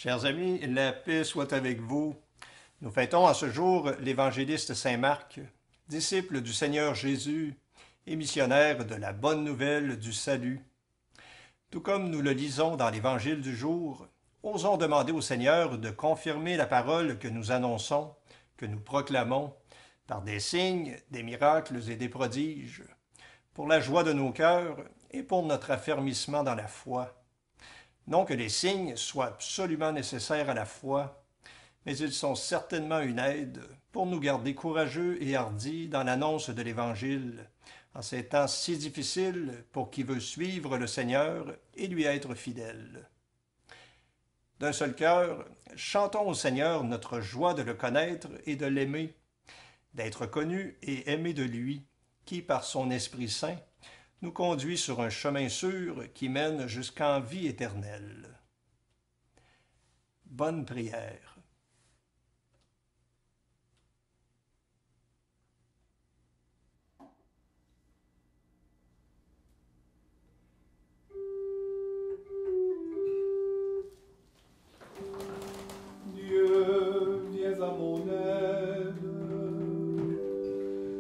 Chers amis, la paix soit avec vous. Nous fêtons à ce jour l'évangéliste Saint Marc, disciple du Seigneur Jésus et missionnaire de la bonne nouvelle du salut. Tout comme nous le lisons dans l'évangile du jour, osons demander au Seigneur de confirmer la parole que nous annonçons, que nous proclamons, par des signes, des miracles et des prodiges, pour la joie de nos cœurs et pour notre affermissement dans la foi. Non que les signes soient absolument nécessaires à la foi, mais ils sont certainement une aide pour nous garder courageux et hardis dans l'annonce de l'Évangile, en ces temps si difficiles pour qui veut suivre le Seigneur et lui être fidèle. D'un seul cœur, chantons au Seigneur notre joie de le connaître et de l'aimer, d'être connu et aimé de lui, qui, par son Esprit Saint, nous conduit sur un chemin sûr qui mène jusqu'en vie éternelle. Bonne prière. Dieu, viens à mon aide.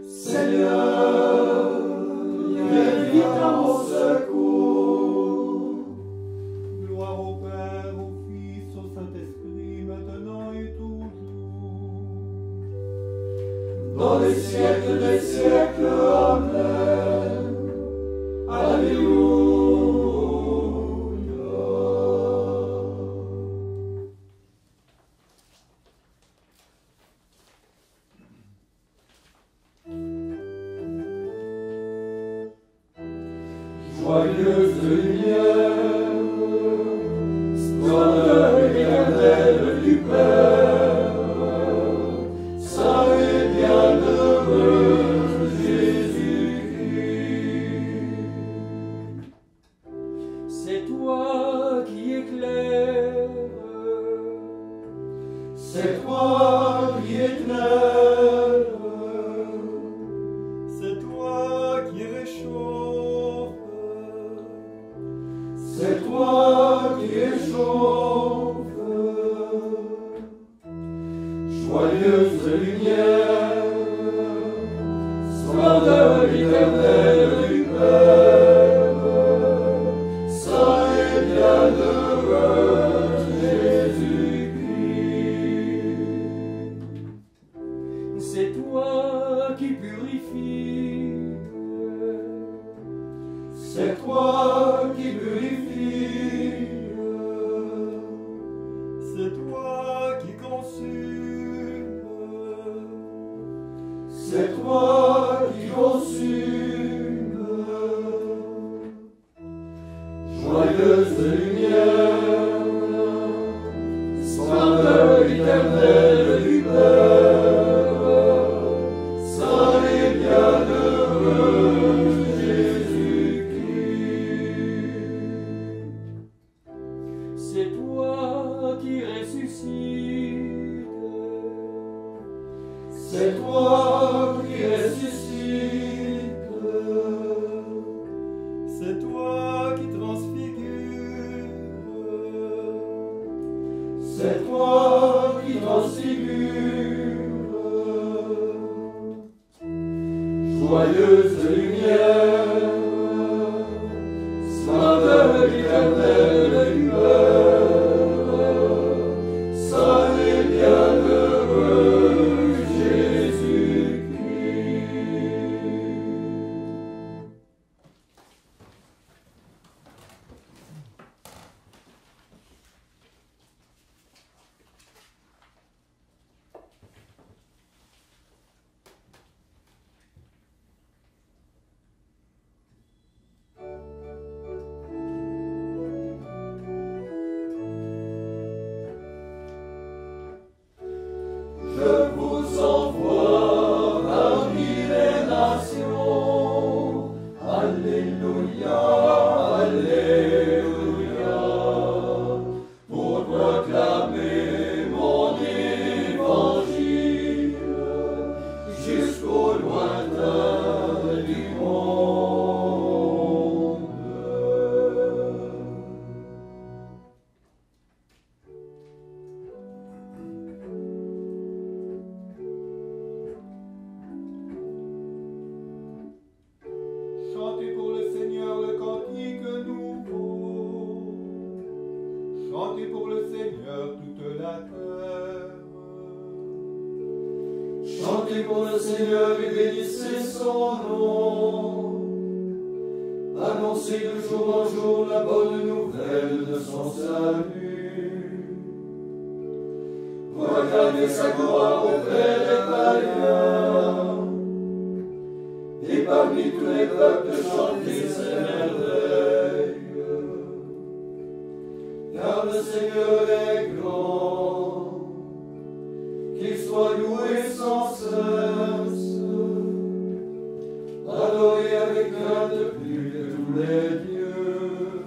Seigneur, viens vite à mon secours. Gloire au Père, au Fils, au Saint-Esprit, maintenant et toujours. Dans les siècles des siècles, Amen. Alléluia. Joyeuse lumière, splendeur éternelle du Père, saint et bienheureux Jésus-Christ. C'est toi qui éclaires, c'est toi qui éclaires, c'est toi qui réchauffe. C'est toi qui échauffe, joyeuse lumière, splendeur éternelle du Père, saint et bienheureux Jésus-Christ. C'est toi qui purifies, c'est toi qui purifie, c'est toi qui consume, c'est toi qui consume, joyeuse lumière, splendeur éternelle du Père, saint et bienheureux Jésus-Christ. C'est toi qui ressuscite, c'est toi qui ressuscite, c'est toi qui transfigure, c'est toi qui transfigure, joyeuse lumière, splendeur éternelle du Père, saint et bienheureux Jésus-Christ. Seigneur toute la terre. Chantez pour le Seigneur et bénissez son nom. Annoncez de jour en jour la bonne nouvelle de son salut. Proclamez sa gloire auprès des païens. Et parmi tous les peuples, chantez ses merveilles. Car le Seigneur est grand, qu'il soit loué sans cesse, adoré avec un de plus que tous les dieux.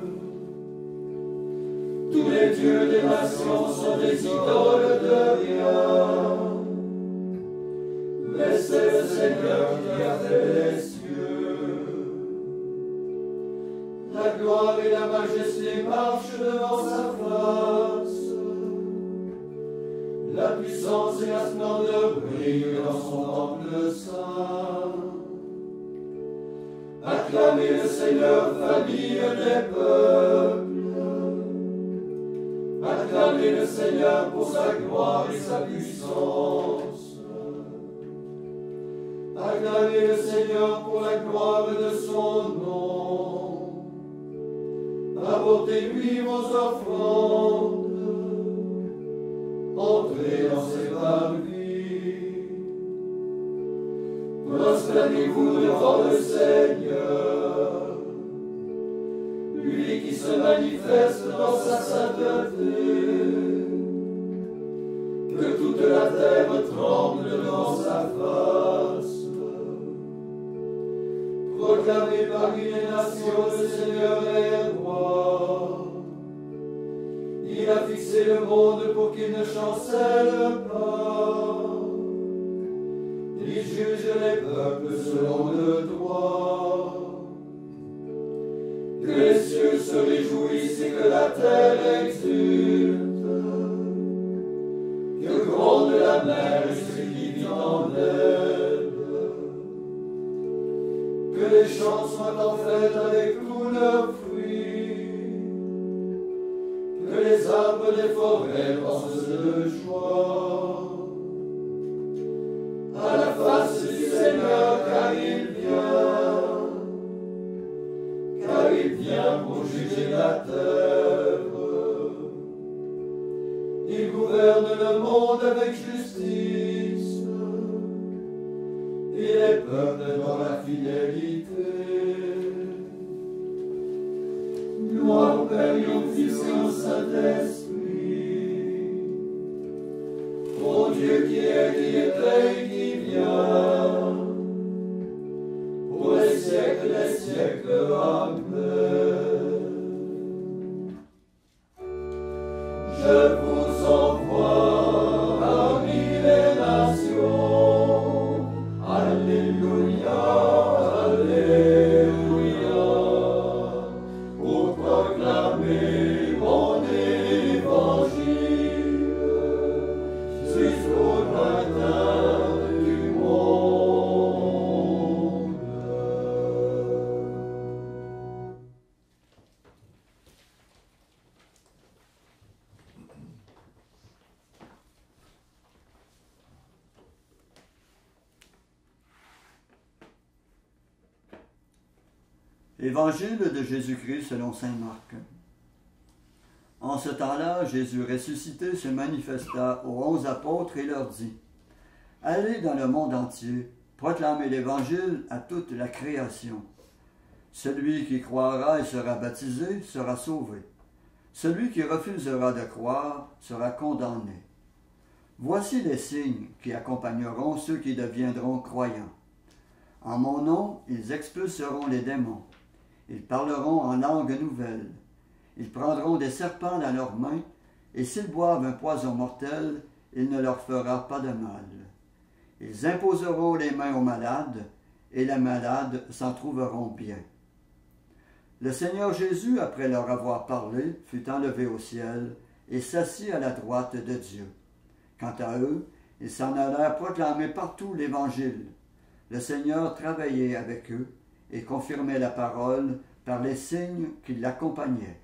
Tous les dieux des nations sont des idoles de rien, mais c'est le Seigneur qui a fait les cieux. La gloire et la majesté marchent devant sa face. La puissance et la splendeur brillent dans son temple saint. Acclamez le Seigneur, famille des peuples. Acclamez le Seigneur pour sa gloire et sa puissance. Acclamez le Seigneur pour la gloire de son nom. Apportez-lui vos offrandes. Entrez dans ses parvis. Prosternez-vous devant le Seigneur, lui qui se manifeste dans sa sainteté. Que toute la terre tremble devant sa face. Proclamez parmi les nations, le Seigneur est roi. Il a fixé le monde pour qu'il ne chancelle pas. Il juge les peuples selon le droit. Que les cieux se réjouissent et que la terre exulte. Que gronde la mer et celui qui vit en elle. Que les champs soient en fête avec tous leurs fruits. Que les arbres des forêts dansent de joie. À la face du Seigneur, car il vient pour juger la terre. Il gouverne le monde avec justice, et les peuples dans la fidélité. Gloire au Père et au Fils et au Saint-Esprit, ô Dieu qui était et qui vient, pour les siècles des siècles. Amen. Je vous envoie parmi les nations. Alléluia, Alléluia, pour proclamer mon évangile jusqu'au lointain du monde. Évangile de Jésus-Christ selon saint Marc. En ce temps-là, Jésus ressuscité se manifesta aux 11 apôtres et leur dit : Allez dans le monde entier, proclamez l'Évangile à toute la création. Celui qui croira et sera baptisé sera sauvé. Celui qui refusera de croire sera condamné. Voici les signes qui accompagneront ceux qui deviendront croyants. En mon nom, ils expulseront les démons. Ils parleront en langue nouvelle. Ils prendront des serpents dans leurs mains, et s'ils boivent un poison mortel, il ne leur fera pas de mal. Ils imposeront les mains aux malades, et les malades s'en trouveront bien. Le Seigneur Jésus, après leur avoir parlé, fut enlevé au ciel et s'assit à la droite de Dieu. Quant à eux, ils s'en allèrent proclamer partout l'Évangile. Le Seigneur travaillait avec eux et confirmait la parole par les signes qui l'accompagnaient.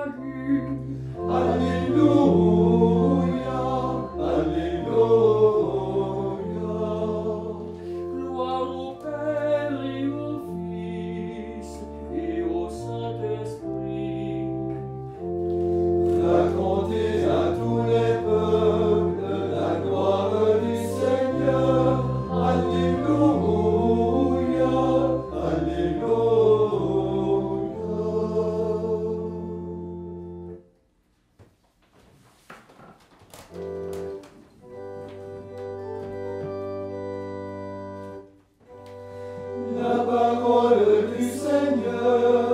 salut. Alléluia, Alléluia. Gloire au Père et au Fils et au Saint-Esprit. Racontez à tous les peuples la gloire du Seigneur. Alléluia, Alléluia. La parole du Seigneur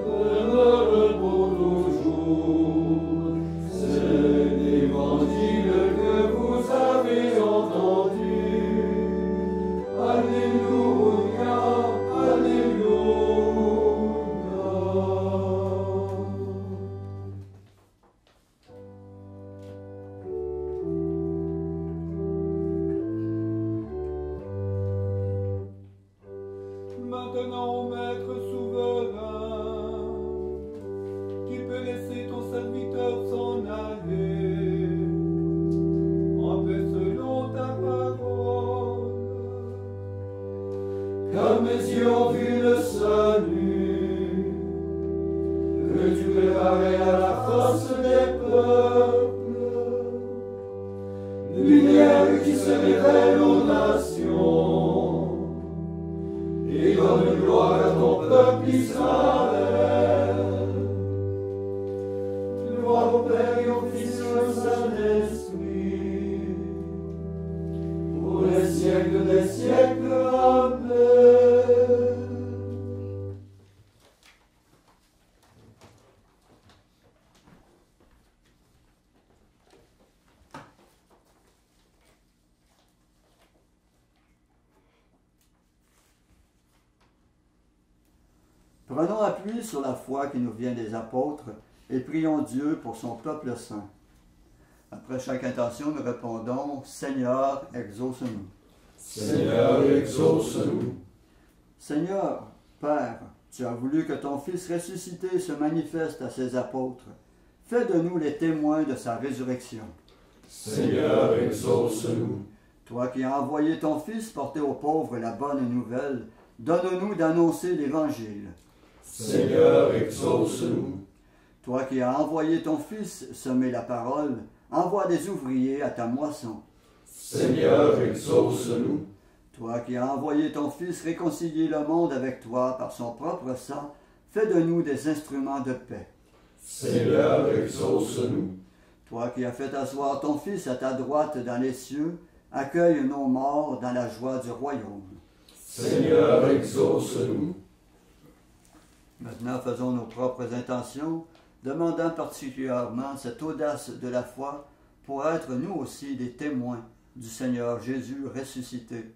demeure pour toujours. C'est l'évangile que vous avez entendu. Alléluia, Alléluia. Maintenant, Maître souverain, tu peux laisser ton serviteur s'en aller, en paix selon ta parole. Car mes yeux ont vu le salut, que tu préparais à la face des peuples, lumière qui se révèle aux nations, et donne gloire à ton peuple Israël. Gloire au Père et au Fils et au Saint-Esprit, pour les siècles des siècles. Amen. Prenons appui sur la foi qui nous vient des apôtres et prions Dieu pour son peuple saint. Après chaque intention, nous répondons « Seigneur, exauce-nous ». Seigneur, exauce-nous. Seigneur, Père, tu as voulu que ton Fils ressuscité se manifeste à ses apôtres. Fais de nous les témoins de sa résurrection. Seigneur, exauce-nous. Toi qui as envoyé ton Fils porter aux pauvres la bonne nouvelle, donne-nous d'annoncer l'Évangile. Seigneur, exauce-nous. Toi qui as envoyé ton Fils semer la parole, envoie des ouvriers à ta moisson. Seigneur, exauce-nous. Toi qui as envoyé ton Fils réconcilier le monde avec toi par son propre sang, fais de nous des instruments de paix. Seigneur, exauce-nous. Toi qui as fait asseoir ton Fils à ta droite dans les cieux, accueille nos morts dans la joie du royaume. Seigneur, exauce-nous. Maintenant, faisons nos propres intentions, demandant particulièrement cette audace de la foi pour être nous aussi des témoins du Seigneur Jésus ressuscité.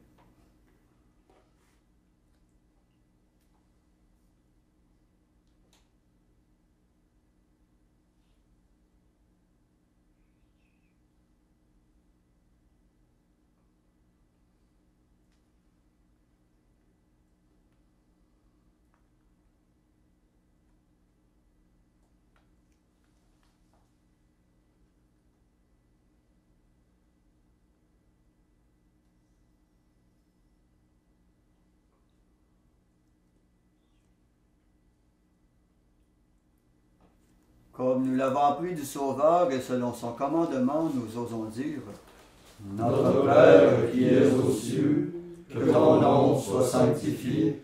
Comme nous l'avons appris du Sauveur et selon son commandement, nous osons dire « Notre Père qui es aux cieux, que ton nom soit sanctifié,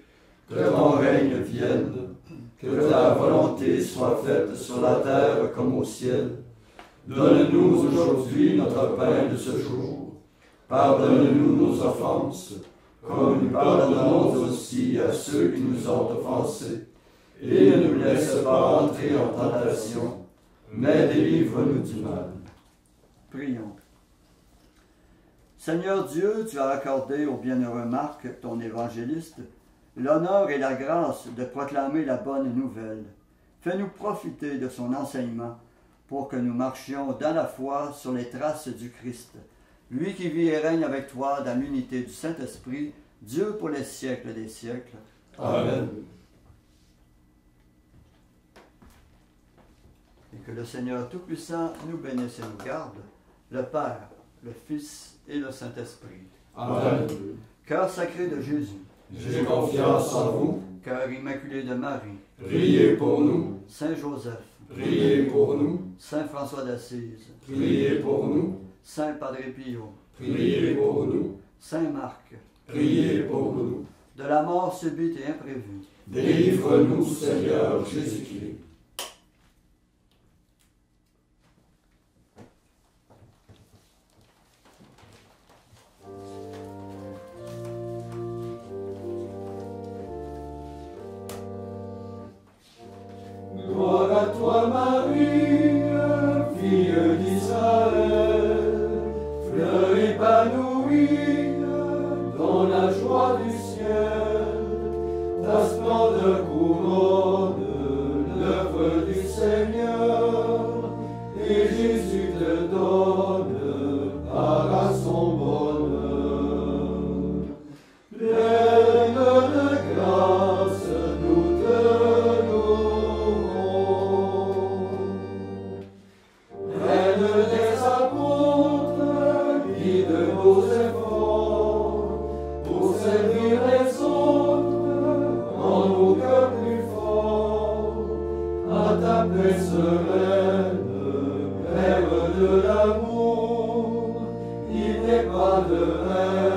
que ton règne vienne, que ta volonté soit faite sur la terre comme au ciel. Donne-nous aujourd'hui notre pain de ce jour. Pardonne-nous nos offenses, comme nous pardonnons aussi à ceux qui nous ont offensés. Et ne nous laisse pas entrer en tentation, mais délivre-nous du mal. » Prions. Seigneur Dieu, tu as accordé au bienheureux Marc, ton évangéliste, l'honneur et la grâce de proclamer la bonne nouvelle. Fais-nous profiter de son enseignement pour que nous marchions dans la foi sur les traces du Christ, lui qui vit et règne avec toi dans l'unité du Saint-Esprit, Dieu pour les siècles des siècles. Amen. Que le Seigneur Tout-Puissant nous bénisse et nous garde, le Père, le Fils et le Saint-Esprit. Amen. Cœur sacré de Jésus, J'ai confiance en vous. cœur immaculé de Marie, Priez pour nous. Saint Joseph, Priez pour nous. Saint François d'Assise, Priez pour nous. Saint Padre Pio, Priez pour nous. Saint Marc, Priez pour nous. de la mort subite et imprévue, Délivre-nous, Seigneur Jésus-Christ. Gloire à toi, Marie, fille d'Israël, fleur épanouie dans la joie du ciel. Ta splendeur couronne l'œuvre du Seigneur, et Jésus te donne part à son bonheur. Pleine de grâce, nous te louons. Reine des apôtres, guide nos efforts pour servir les autres en nos cœurs plus forts. À ta paix sereine, Père de l'amour, il n'est pas de haine.